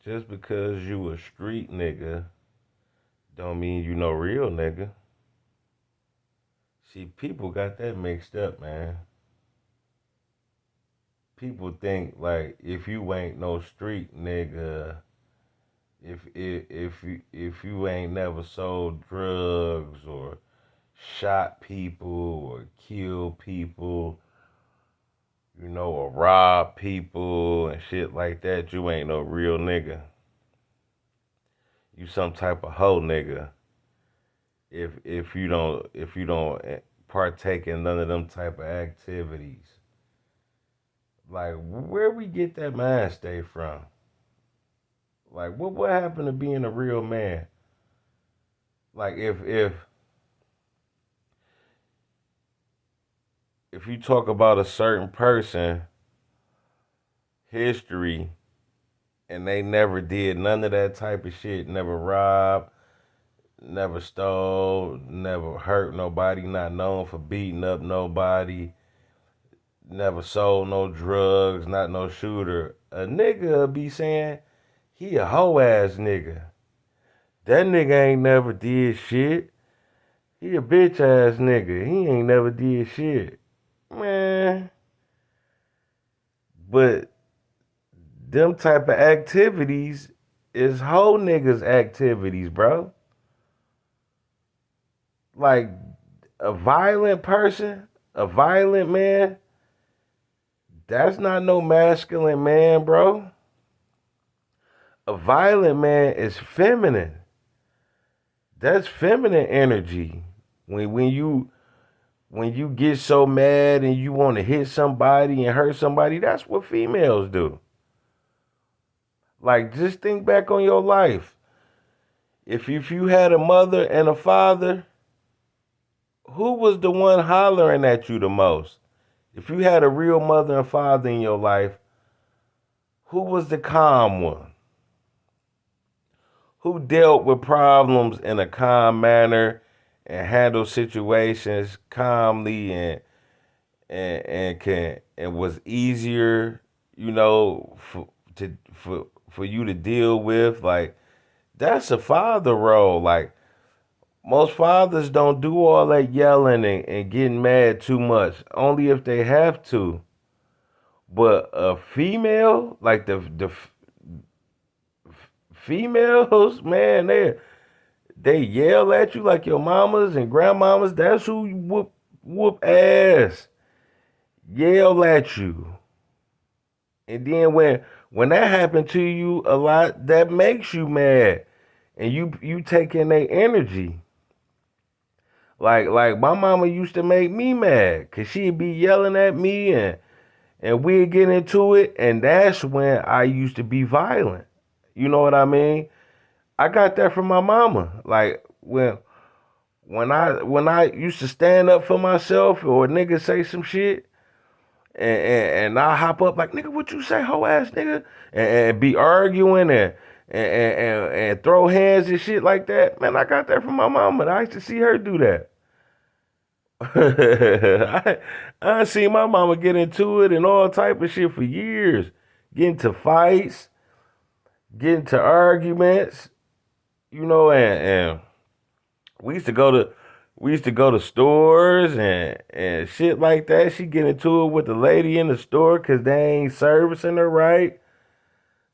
Just because you a street nigga don't mean you no real nigga. See, people got that mixed up, man. People think like if you ain't no street nigga, if you ain't never sold drugs or shot people or killed people, or robbed people and shit like that, you ain't no real nigga. You some type of hoe nigga. If you don't partake in none of them type of activities. Like where we get that mind state from? Like what happened to being a real man? Like if you talk about a certain person history and they never did none of that type of shit, never robbed, never stole, never hurt nobody, not known for beating up nobody, never sold no drugs, not no shooter. A nigga be saying he a hoe ass nigga. That nigga ain't never did shit. He a bitch ass nigga. He ain't never did shit. Man, but them type of activities is hoe niggas activities, bro. Like a violent person, a violent man, that's not no masculine man, bro. A violent man is feminine. That's feminine energy. When you get so mad and you want to hit somebody and hurt somebody, that's what females do. Like just think back on your life. If you had a mother and a father, who was the one hollering at you the most? If you had a real mother and father in your life, who was the calm one? Who dealt with problems in a calm manner and handled situations calmly and was easier, for you to deal with? Like that's a father role. Like most fathers don't do all that yelling and getting mad too much, only if they have to. But a female, like the females, man, they yell at you like your mamas and grandmamas. That's who you whoop ass, yell at you. And then when that happened to you a lot, that makes you mad, and you take in their energy. Like my mama used to make me mad, cause she'd be yelling at me and we'd get into it, and that's when I used to be violent. You know what I mean? I got that from my mama. Like when I used to stand up for myself or a nigga say some shit and I hop up like nigga, what you say, hoe ass nigga, and be arguing and throw hands and shit like that. Man, I got that from my mama. I used to see her do that. I seen my mama get into it and all type of shit for years, get into fights, get into arguments, and we used to go to we used to go to stores and shit like that. She get into it with the lady in the store because they ain't servicing her right.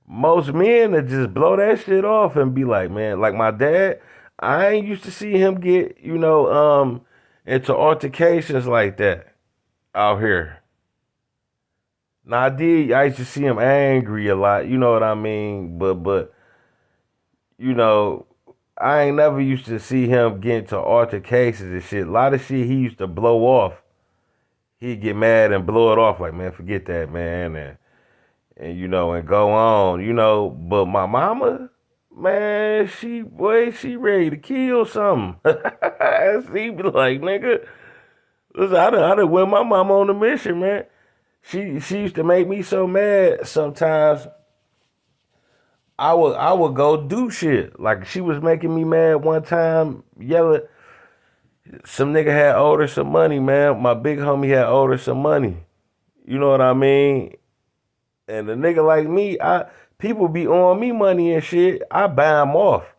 Most men that just blow that shit off and be like, man, like my dad, I ain't used to see him get, into altercations like that out here. Now I did. I used to see him angry a lot. You know what I mean? But you know, I ain't never used to see him get into altercations and shit. A lot of shit he used to blow off. He'd get mad and blow it off like, man, forget that, man, and go on. But my mama, man, she ready to kill something. She be like, nigga, listen, I done went my mama on a mission, man. She used to make me so mad sometimes. I would go do shit. Like she was making me mad one time, yelling. Some nigga had owed her some money, man. My big homie had owed her some money. You know what I mean? And a nigga like me, people be on me money and shit. I buy them off.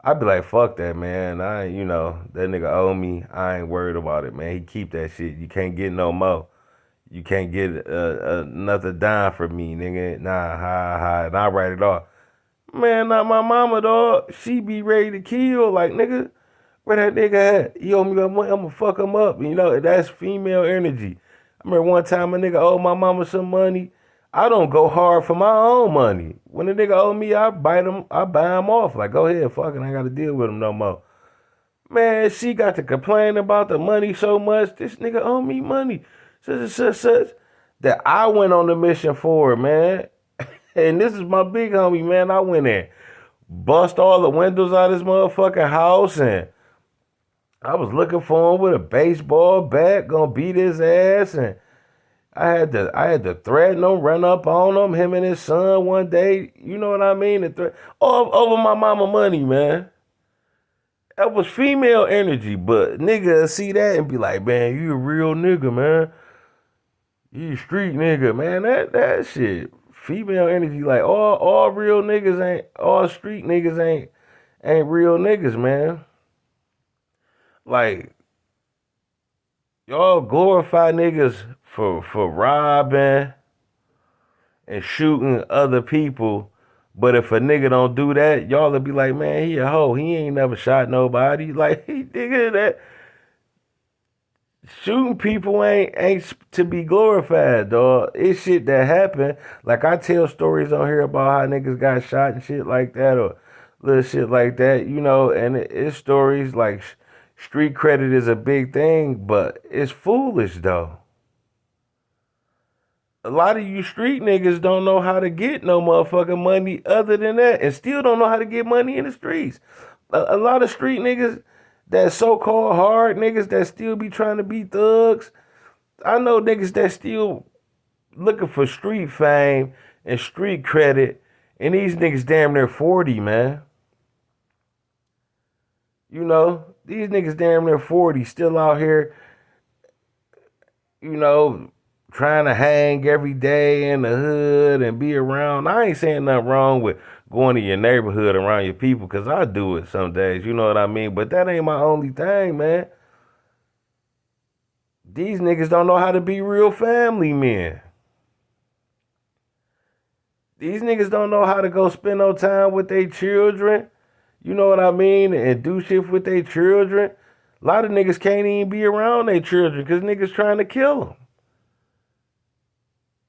I be like, fuck that, man. That nigga owe me. I ain't worried about it, man. He keep that shit. You can't get no more. You can't get another dime from me, nigga. Nah, ha. And I write it off. Man, not my mama, dog. She be ready to kill. Like, nigga, where that nigga at? He owe me my money. I'm gonna fuck him up. That's female energy. I remember one time a nigga owed my mama some money. I don't go hard for my own money. When a nigga owe me, I bite him. I buy him off. Like, go ahead, fucking. I got to deal with him no more. Man, she got to complain about the money so much. This nigga owe me money. Such. That I went on the mission for it, man. And this is my big homie, man. I went in, bust all the windows out of his motherfucking house, and I was looking for him with a baseball bat, gonna beat his ass, and I had to threaten him, run up on him and his son one day. You know what I mean? The threat over my mama money, man. That was female energy, but nigga see that and be like, man, you a real nigga, man. You a street nigga, man. That shit. Female energy, like all real niggas ain't all street niggas ain't real niggas, man. Like y'all glorify niggas for robbing and shooting other people, but if a nigga don't do that, y'all will be like, man, he a hoe. He ain't never shot nobody. Like he nigga that shooting people ain't to be glorified, dog. It's shit that happened. Like I tell stories on here about how niggas got shot and shit like that, or little shit like that, And it's stories like street credit is a big thing, but it's foolish though. A lot of you street niggas don't know how to get no motherfucking money other than that, and still don't know how to get money in the streets. A lot of street niggas that so-called hard niggas that still be trying to be thugs. I know niggas that still looking for street fame and street credit, and these niggas damn near 40, man. These niggas damn near 40, still out here, trying to hang every day in the hood and be around. I ain't saying nothing wrong with going to your neighborhood around your people, because I do it some days, you know what I mean? But that ain't my only thing, man. These niggas don't know how to be real family men. These niggas don't know how to go spend no time with their children, you know what I mean, and do shit with their children. A lot of niggas can't even be around their children because niggas trying to kill them.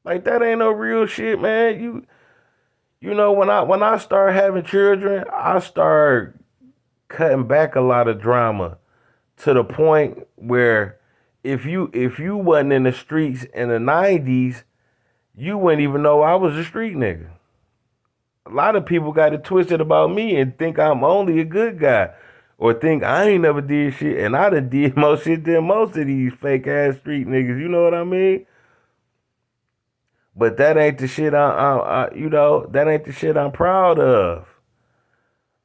Like that ain't no real shit, man. When I start having children, I start cutting back a lot of drama to the point where if you wasn't in the streets in the 90s, you wouldn't even know I was a street nigga. A lot of people got it twisted about me and think I'm only a good guy, or think I ain't never did shit, and I done did more shit than most of these fake ass street niggas. You know what I mean? But that ain't the shit that ain't the shit I'm proud of.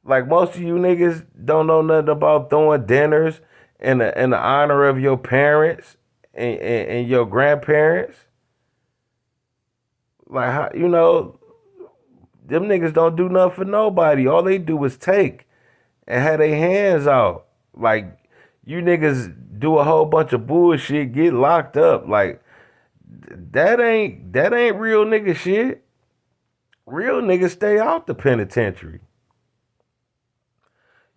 Like most of you niggas don't know nothing about throwing dinners in the honor of your parents and your grandparents. Like how them niggas don't do nothing for nobody. All they do is take and have their hands out. Like you niggas do a whole bunch of bullshit, get locked up. Like that ain't real nigga shit. Real niggas stay out the penitentiary.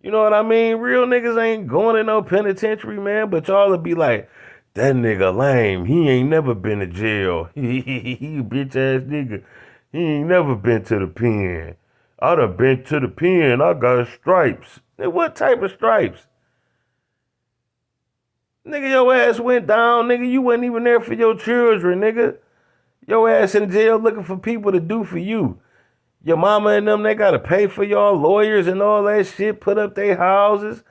You know what I mean? Real niggas ain't going in no penitentiary, man. But y'all will be like, that nigga lame. He ain't never been to jail. He a bitch ass nigga. He ain't never been to the pen. I done been to the pen. I got stripes. What type of stripes? Nigga, your ass went down, nigga. You wasn't even there for your children, nigga. Your ass in jail looking for people to do for you. Your mama and them, they gotta pay for y'all lawyers and all that shit, put up their houses.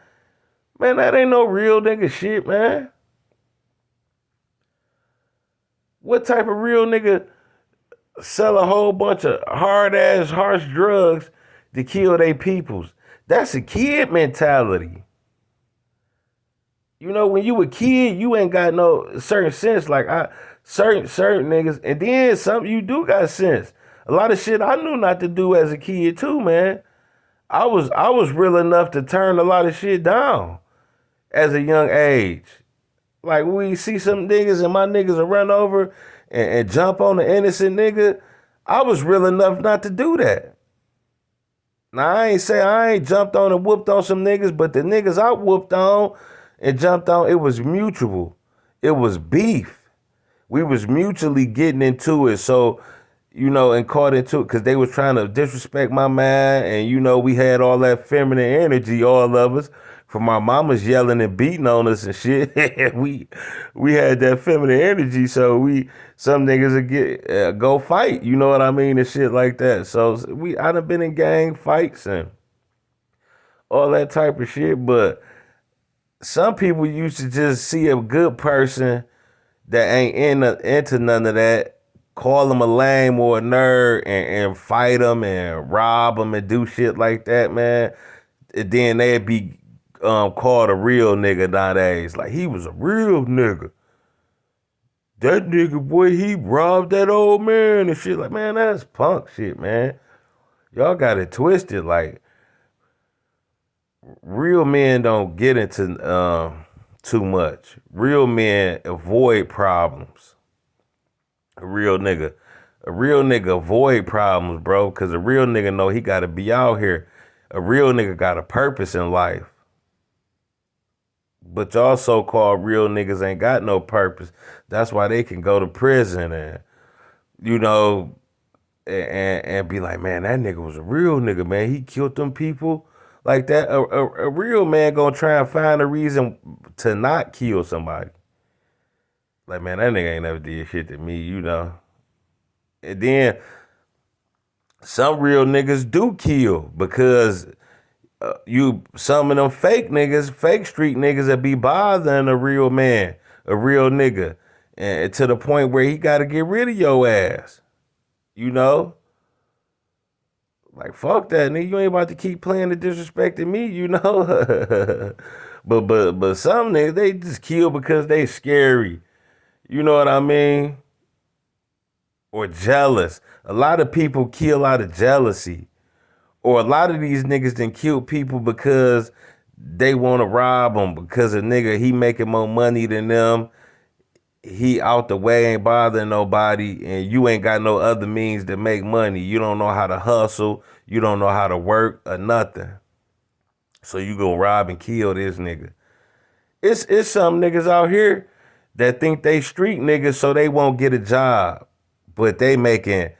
Man, that ain't no real nigga shit, man. What type of real nigga sell a whole bunch of hard-ass, harsh drugs to kill their peoples? That's a kid mentality. When you a kid, you ain't got no certain sense. Like certain niggas, and then some you do got sense. A lot of shit I knew not to do as a kid too, man. I was real enough to turn a lot of shit down as a young age. Like we see some niggas and my niggas will run over and jump on the innocent nigga. I was real enough not to do that. Now I ain't jumped on and whooped on some niggas, but the niggas I whooped on and jumped on, it was mutual. It was beef. We was mutually getting into it. So, and caught into it because they was trying to disrespect my man. And, we had all that feminine energy, all of us, from our mamas yelling and beating on us and shit. we had that feminine energy. So some niggas would go fight, you know what I mean? And shit like that. So I done been in gang fights and all that type of shit. But some people used to just see a good person that ain't into none of that, call them a lame or a nerd and fight them and rob them and do shit like that, man. And then they'd be called a real nigga nowadays. Like, he was a real nigga. That nigga, boy, he robbed that old man and shit. Like, man, that's punk shit, man. Y'all got it twisted. Like, real men don't get into too much. Real men avoid problems. A real nigga avoid problems, bro, because a real nigga know he got to be out here. A real nigga got a purpose in life. But y'all so-called real niggas ain't got no purpose. That's why they can go to prison and, and be like, man, that nigga was a real nigga, man. He killed them people like that. A real man gonna try and find a reason to not kill somebody. Like, man, that nigga ain't never did shit to me, And then some real niggas do kill because some of them fake niggas, fake street niggas that be bothering a real man, a real nigga, and to the point where he got to get rid of your ass. Like, fuck that, nigga. You ain't about to keep playing the disrespecting me, but some niggas, they just kill because they scary. You know what I mean? Or jealous. A lot of people kill out of jealousy. Or a lot of these niggas done kill people because they want to rob them. Because a nigga, he making more money than them. He out the way, ain't bothering nobody. And you ain't got no other means to make money. You don't know how to hustle. You don't know how to work or nothing. So you go rob and kill this nigga. It's some niggas out here that think they street niggas so they won't get a job. But they making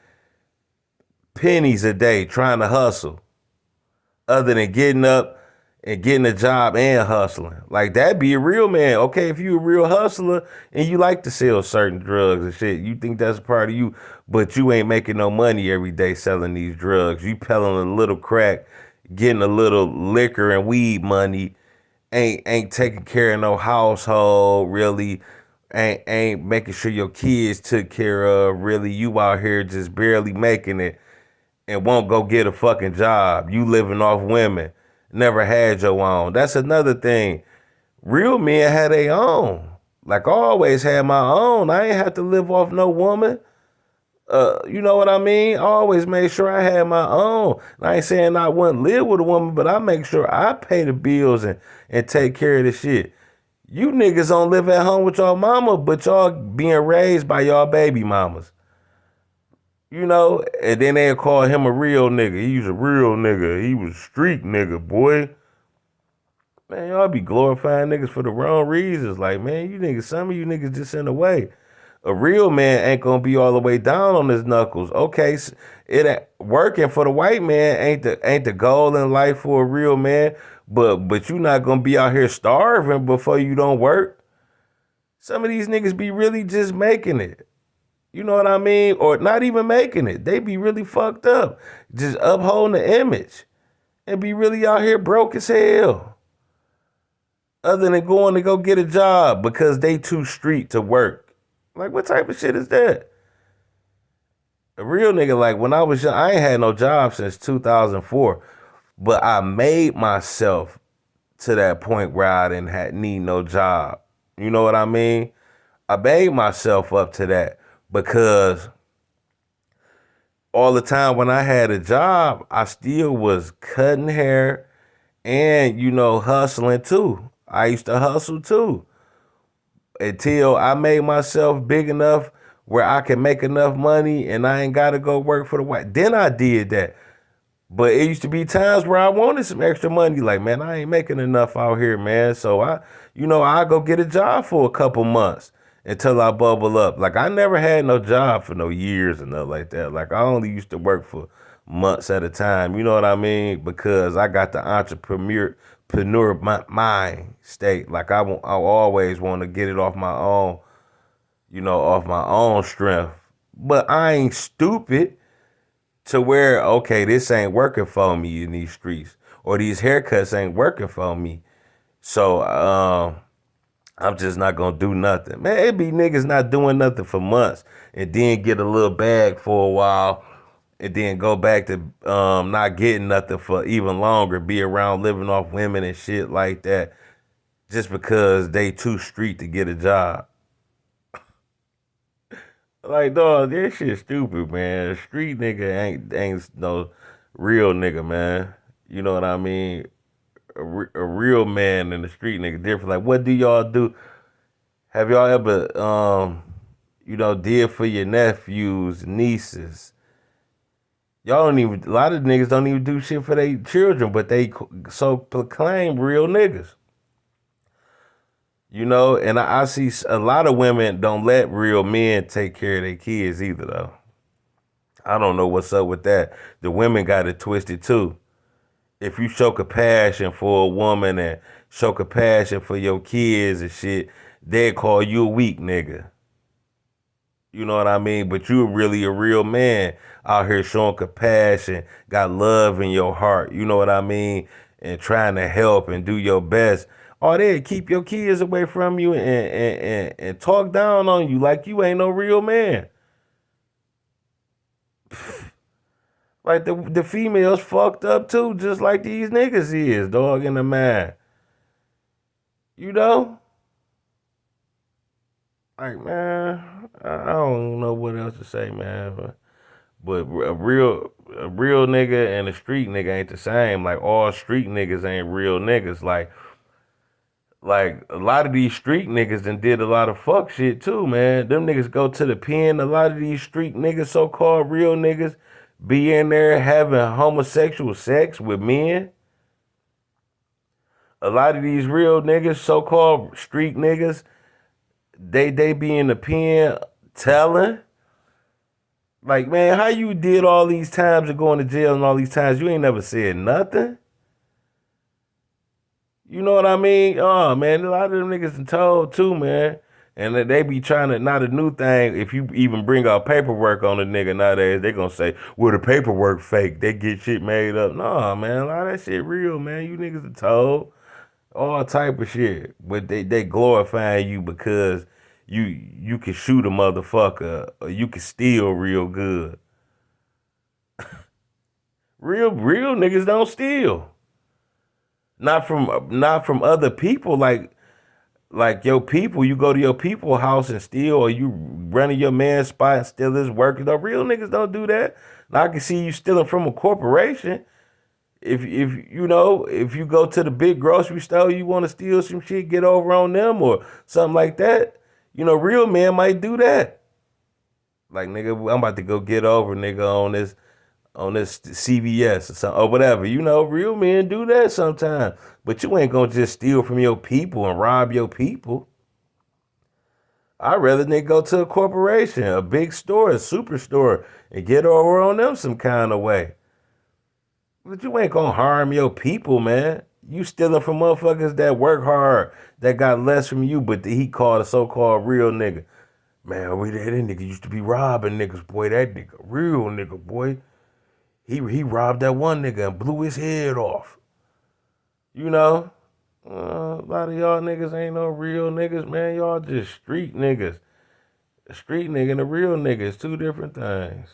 pennies a day trying to hustle. Other than getting up and getting a job and hustling. Like, that be a real man. Okay, if you a real hustler and you like to sell certain drugs and shit, you think that's a part of you, but you ain't making no money every day selling these drugs. You peddling a little crack, getting a little liquor and weed money, ain't taking care of no household, really. Ain't making sure your kids took care of, really. You out here just barely making it and won't go get a fucking job. You living off women. Never had your own. That's another thing. Real men had their own. Like, I always had my own. I ain't have to live off no woman. You know what I mean? I always made sure I had my own. And I ain't saying I wouldn't live with a woman, but I make sure I pay the bills and take care of the shit. You niggas don't live at home with y'all mama, but y'all being raised by y'all baby mamas. And then they'll call him a real nigga. He's a real nigga. He was street nigga, boy. Man, y'all be glorifying niggas for the wrong reasons. Like, man, some of you niggas just in the way. A real man ain't gonna be all the way down on his knuckles. Okay, it ain't working for the white man ain't the goal in life for a real man. But you not gonna be out here starving before you don't work. Some of these niggas be really just making it. You know what I mean? Or not even making it. They be really fucked up. Just upholding the image. And be really out here broke as hell. Other than going to go get a job because they too street to work. Like, what type of shit is that? A real nigga, like, when I was young, I ain't had no job since 2004. But I made myself to that point where I didn't need no job. You know what I mean? I made myself up to that because all the time when I had a job, I still was cutting hair and, hustling too. I used to hustle too until I made myself big enough where I can make enough money and I ain't got to go work for the white. Then I did that. But it used to be times where I wanted some extra money. Like, man, I ain't making enough out here, man. So I go get a job for a couple months until I bubble up. Like, I never had no job for no years and nothing like that. Like, I only used to work for months at a time. You know what I mean? Because I got the entrepreneur mind state. Like, I always want to get it off my own, off my own strength. But I ain't stupid to where, okay, this ain't working for me in these streets, or these haircuts ain't working for me. So I'm just not gonna do nothing. Man, it be niggas not doing nothing for months and then get a little bag for a while and then go back to not getting nothing for even longer, be around living off women and shit like that just because they too street to get a job. Like, dog, this shit stupid, man. A street nigga ain't no real nigga, man. You know what I mean? A real man and a street nigga different. Like, what do y'all do? Have y'all ever, did for your nephews, nieces? Y'all don't even. A lot of niggas don't even do shit for their children, but they so proclaim real niggas. And I see a lot of women don't let real men take care of their kids either, though. I don't know what's up with that. The women got it twisted too. If you show compassion for a woman and show compassion for your kids and shit, they call you a weak nigga. You know what I mean? But you really a real man out here showing compassion, got love in your heart. You know what I mean? And trying to help and do your best. Or they keep your kids away from you and talk down on you like you ain't no real man. Like the females fucked up too, just like these niggas is, dog, in the man. You know? Like, man, I don't know what else to say, man. But a real nigga and a street nigga ain't the same. Like, all street niggas ain't real niggas. Like a lot of these street niggas done did a lot of fuck shit too, man. Them niggas go to the pen. A lot of these street niggas, so called real niggas, be in there having homosexual sex with men. A lot of these real niggas, so called street niggas, they be in the pen telling. Like, man, how you did all these times and going to jail and all these times, you ain't never said nothing? You know what I mean? Oh, man, a lot of them niggas done told too, man. And they be trying to, not a new thing, if you even bring out paperwork on a nigga nowadays, they gonna say, well, the paperwork fake. They get shit made up. No, man, a lot of that shit real, man. You niggas are told all type of shit. But they glorifying you because you can shoot a motherfucker or you can steal real good. Real niggas don't steal. Not from other people. Like your people, you go to your people house and steal, or you run in your man's spot and steal his work. The real niggas don't do that. Now I can see you stealing from a corporation. If you go to the big grocery store, you want to steal some shit, get over on them or something like that. Real men might do that. Like, nigga, I'm about to go get over, nigga, on this CVS or something or whatever. Real men do that sometimes. But you ain't gonna just steal from your people and rob your people. I'd rather nigga go to a corporation, a big store, a superstore, and get over on them some kind of way. But you ain't gonna harm your people, man. You stealing from motherfuckers that work hard, that got less from you, but he called a so-called real nigga. Man, that nigga used to be robbing niggas, boy. That nigga, real nigga, boy. He robbed that one nigga and blew his head off. You know? A lot of y'all niggas ain't no real niggas, man. Y'all just street niggas. A street nigga and a real nigga is two different things.